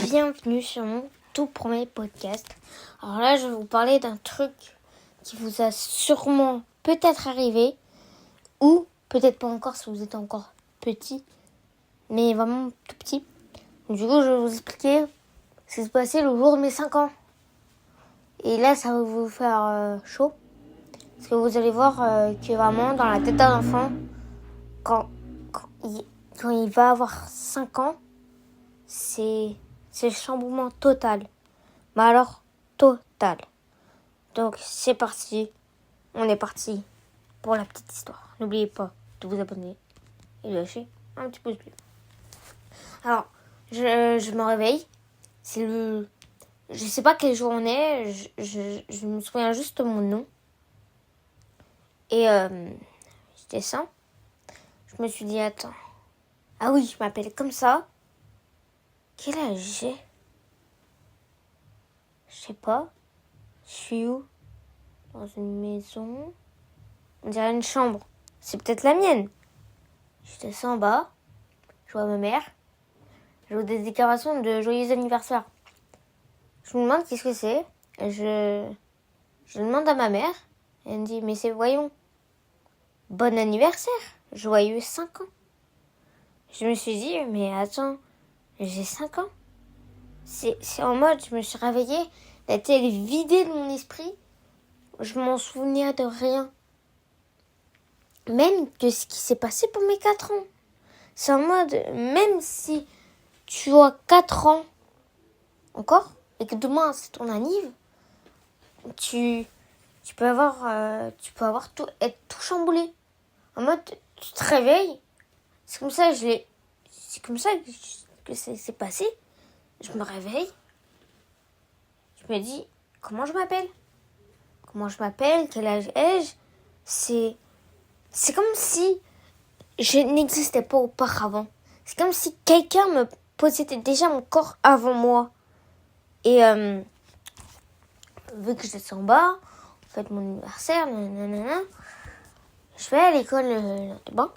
bienvenue sur mon tout premier podcast. Alors là, je vais vous parler d'un truc qui vous a sûrement peut-être arrivé ou peut-être pas encore si vous êtes encore petit, mais vraiment tout petit. Du coup, je vais vous expliquer ce qui s'est passé le jour de mes 5 ans. Et là, ça va vous faire chaud. Parce que vous allez voir que vraiment, dans la tête d'un enfant, quand il va avoir 5 ans, c'est le chamboulement total. Mais alors, total. Donc, c'est parti. On est parti pour la petite histoire. N'oubliez pas de vous abonner et de lâcher un petit pouce bleu. Alors, je me réveille. Je sais pas quel jour on est. Je me souviens juste de mon nom. Et je descends. Je me suis dit, attends. Ah oui, je m'appelle comme ça. Quel âge j'ai? Je sais pas. Je suis où? Dans une maison. On dirait une chambre. C'est peut-être la mienne. Je descends en bas. Je vois ma mère. Je vois des décorations de joyeux anniversaire. Je me demande qu'est-ce que c'est. Je demande à ma mère. Elle me dit, mais voyons. Bon anniversaire. Joyeux 5 ans. Je me suis dit, mais attends. J'ai 5 ans. C'est en mode, je me suis réveillée. La tête est vidée de mon esprit. Je m'en souvenais de rien. Même de ce qui s'est passé pour mes 4 ans. C'est en mode, même si tu as 4 ans encore, et que demain c'est ton anniv, tu peux avoir être tout chamboulé. En mode, tu te réveilles, c'est comme ça que c'est passé. Je me réveille, je me dis, comment je m'appelle, quel âge ai-je. C'est comme si je n'existais pas auparavant. C'est comme si quelqu'un me possédait déjà mon corps avant moi. Et vu que j'étais en bas, en fait mon anniversaire, nanana, je vais à l'école demain.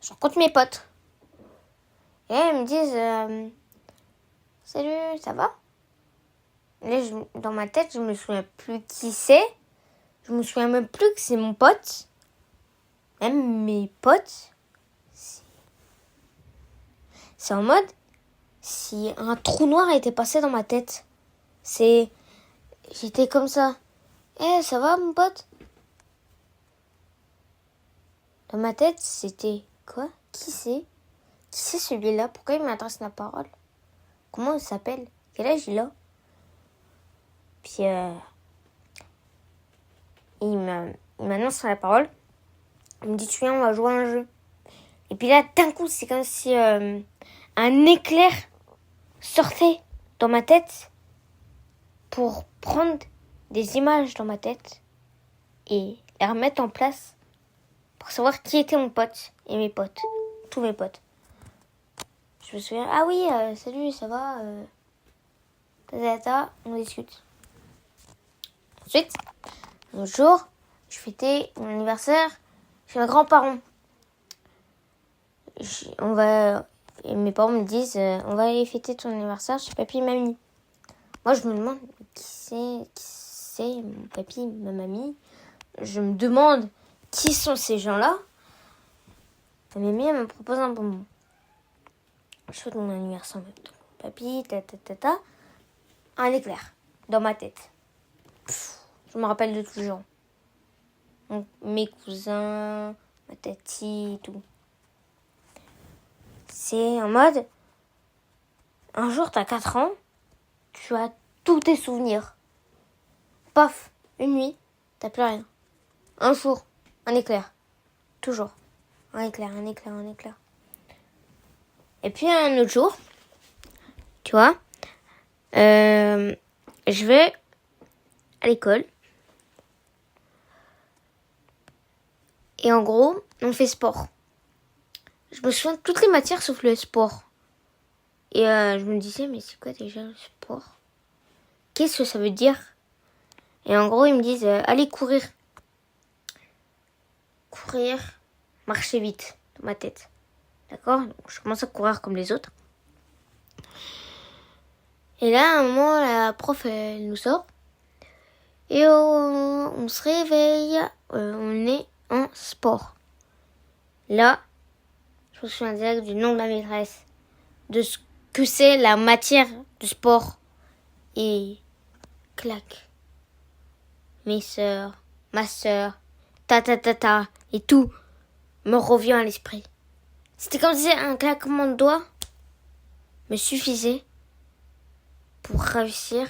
Je rencontre mes potes. Et ils me disent salut, ça va? Et là, dans ma tête, je me souviens plus qui c'est. Je me souviens même plus que c'est mon pote. Même mes potes. C'est en mode si un trou noir était passé dans ma tête. J'étais comme ça. Ça va mon pote? Dans ma tête, c'était quoi? Qui c'est? Qui c'est celui-là? Pourquoi il m'adresse la parole? Comment il s'appelle? Quel âge il a? Puis il m'annonce la parole. Il me dit, tu viens, on va jouer à un jeu. Et puis là, d'un coup, c'est comme si un éclair sortait dans ma tête pour prendre des images dans ma tête et les remettre en place pour savoir qui était mon pote et mes potes, tous mes potes. Je me souviens, ah oui, salut, ça va on discute. Ensuite, un jour, je fêtais mon anniversaire chez mes grands-parents. Mes parents me disent, on va aller fêter ton anniversaire chez papy et mamie. Moi, je me demande qui c'est mon papy, ma mamie. Je me demande qui sont ces gens-là. Ma mamie, elle me propose un bonbon. Je fête mon anniversaire avec ton papy, un éclair dans ma tête. Je me rappelle de tous les gens. Donc, mes cousins, ma tati, tout. C'est en mode, un jour, t'as 4 ans, tu as tous tes souvenirs. Paf, une nuit, t'as plus rien. Un jour, un éclair. Toujours. Un éclair. Et puis un autre jour, tu vois, je vais à l'école. Et en gros, on fait sport. Je me souviens de toutes les matières sauf le sport. Et je me disais, mais c'est quoi déjà le sport? Qu'est-ce que ça veut dire? Et en gros, ils me disent, allez courir. Marcher vite, dans ma tête. D'accord? Donc, je commence à courir comme les autres. Et là, à un moment, la prof, elle nous sort. Et on se réveille. On est en sport. Là, je me souviens direct du nom de la maîtresse. De ce que c'est la matière de sport. Et clac. Mes sœurs, ma sœur, et tout me revient à l'esprit. C'était comme si un claquement de doigts me suffisait pour réussir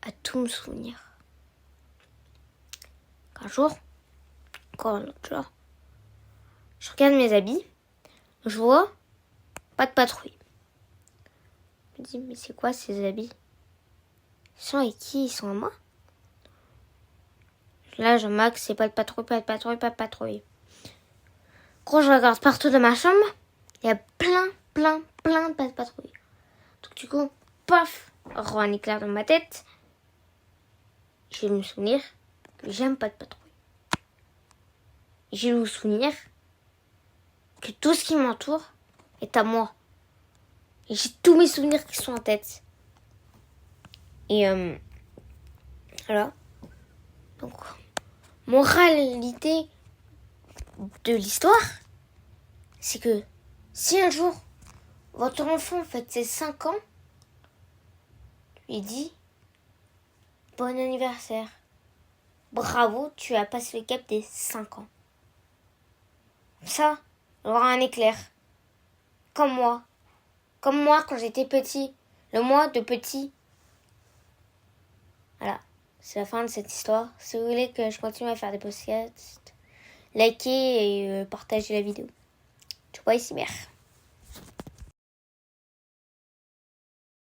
à tout me souvenir. Un jour, encore un autre jour, je regarde mes habits, je vois pas de patrouille. Je me dis, mais c'est quoi ces habits? Ils sont avec qui? Ils sont à moi? Là, je marque, c'est pas de patrouille, pas de patrouille, pas de patrouille. Quand je regarde partout dans ma chambre, il y a plein de pas de patrouille. Donc du coup, paf, un éclair dans ma tête. Je vais me souvenir que j'aime pas de patrouille. Je vais me souvenir que tout ce qui m'entoure est à moi. Et j'ai tous mes souvenirs qui sont en tête. Et voilà. Donc, moralité de l'histoire, c'est que si un jour votre enfant fête ses 5 ans, lui dit bon anniversaire. Bravo, tu as passé le cap des 5 ans. Ça, il aura un éclair. Comme moi. Comme moi quand j'étais petit. Le mois de petit. Voilà. C'est la fin de cette histoire. Si vous voulez que je continue à faire des podcasts, likez et partagez la vidéo. Ciao, ici, mère.